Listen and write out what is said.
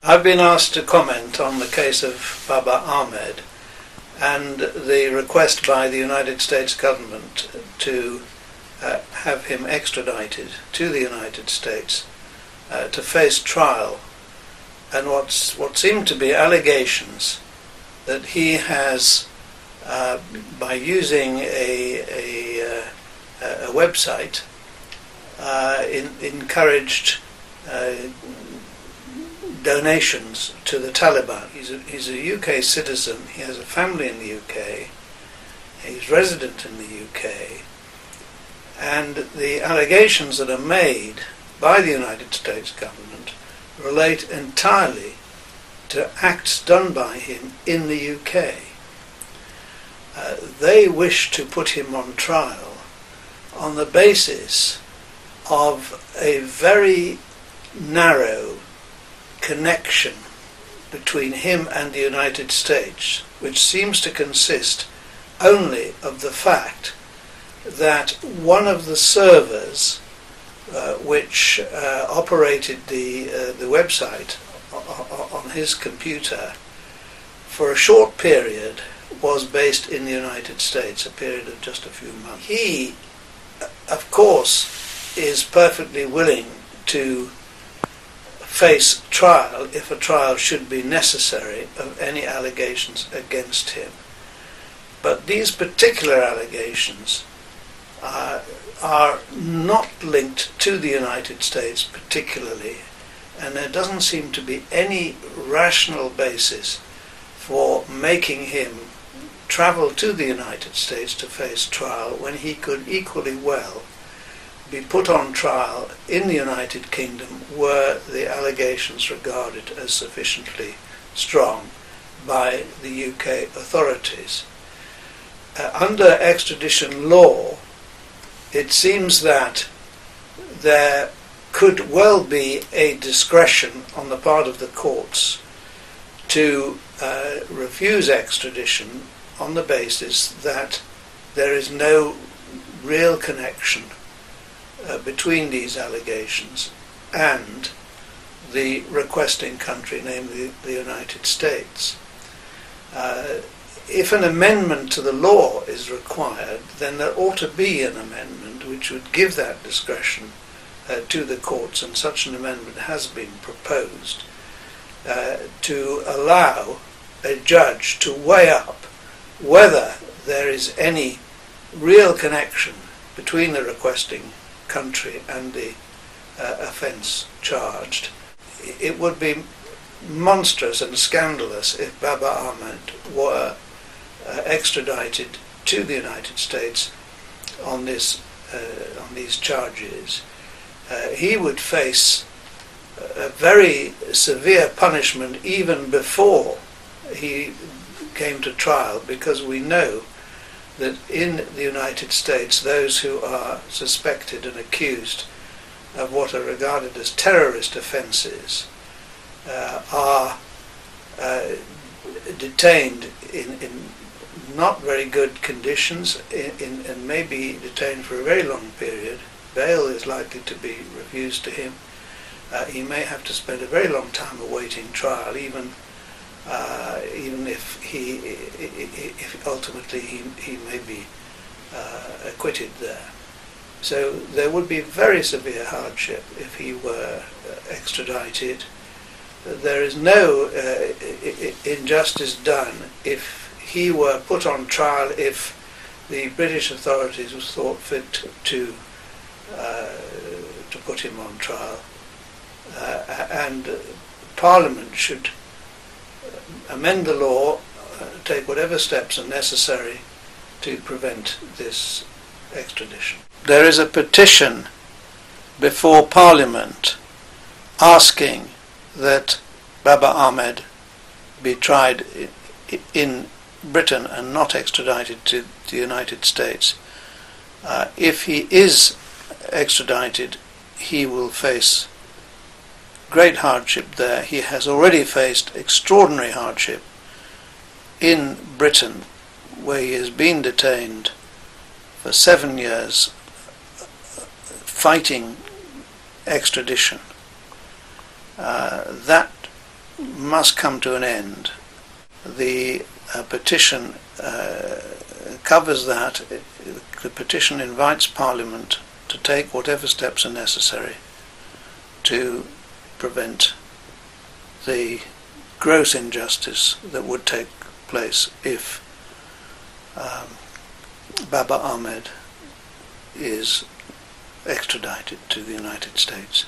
I've been asked to comment on the case of Babar Ahmad and the request by the United States government to have him extradited to the United States to face trial, and what seem to be allegations that he has, by using a website, encouraged donations to the Taliban. He's a UK citizen, he has a family in the UK, he's resident in the UK, and the allegations that are made by the United States government relate entirely to acts done by him in the UK. They wish to put him on trial on the basis of a very narrow connection between him and the United States, which seems to consist only of the fact that one of the servers which operated the website on his computer for a short period was based in the United States, a period of just a few months. He, of course, is perfectly willing to face trial, if a trial should be necessary, of any allegations against him. But these particular allegations are not linked to the United States particularly, and there doesn't seem to be any rational basis for making him travel to the United States to face trial when he could equally well be put on trial in the United Kingdom were the allegations regarded as sufficiently strong by the UK authorities. Under extradition law, it seems that there could well be a discretion on the part of the courts to refuse extradition on the basis that there is no real connection between these allegations and the requesting country, namely the United States. If an amendment to the law is required, then there ought to be an amendment which would give that discretion to the courts, and such an amendment has been proposed to allow a judge to weigh up whether there is any real connection between the requesting country and the offence charged. It would be monstrous and scandalous if Babar Ahmad were extradited to the United States on these charges. He would face a very severe punishment even before he came to trial, because we know that in the United States those who are suspected and accused of what are regarded as terrorist offences are detained in not very good conditions and may be detained for a very long period. Bail is likely to be refused to him. He may have to spend a very long time awaiting trial, even if ultimately he may be acquitted there. So there would be very severe hardship if he were extradited. There is no injustice done if he were put on trial if the British authorities thought fit to put him on trial, and Parliament should amend the law, take whatever steps are necessary to prevent this extradition. There is a petition before Parliament asking that Babar Ahmad be tried in Britain and not extradited to the United States. If he is extradited, he will face great hardship there. He has already faced extraordinary hardship in Britain, where he has been detained for 7 years fighting extradition. That must come to an end. The petition covers that. The petition invites Parliament to take whatever steps are necessary to prevent the gross injustice that would take place if Babar Ahmad is extradited to the United States.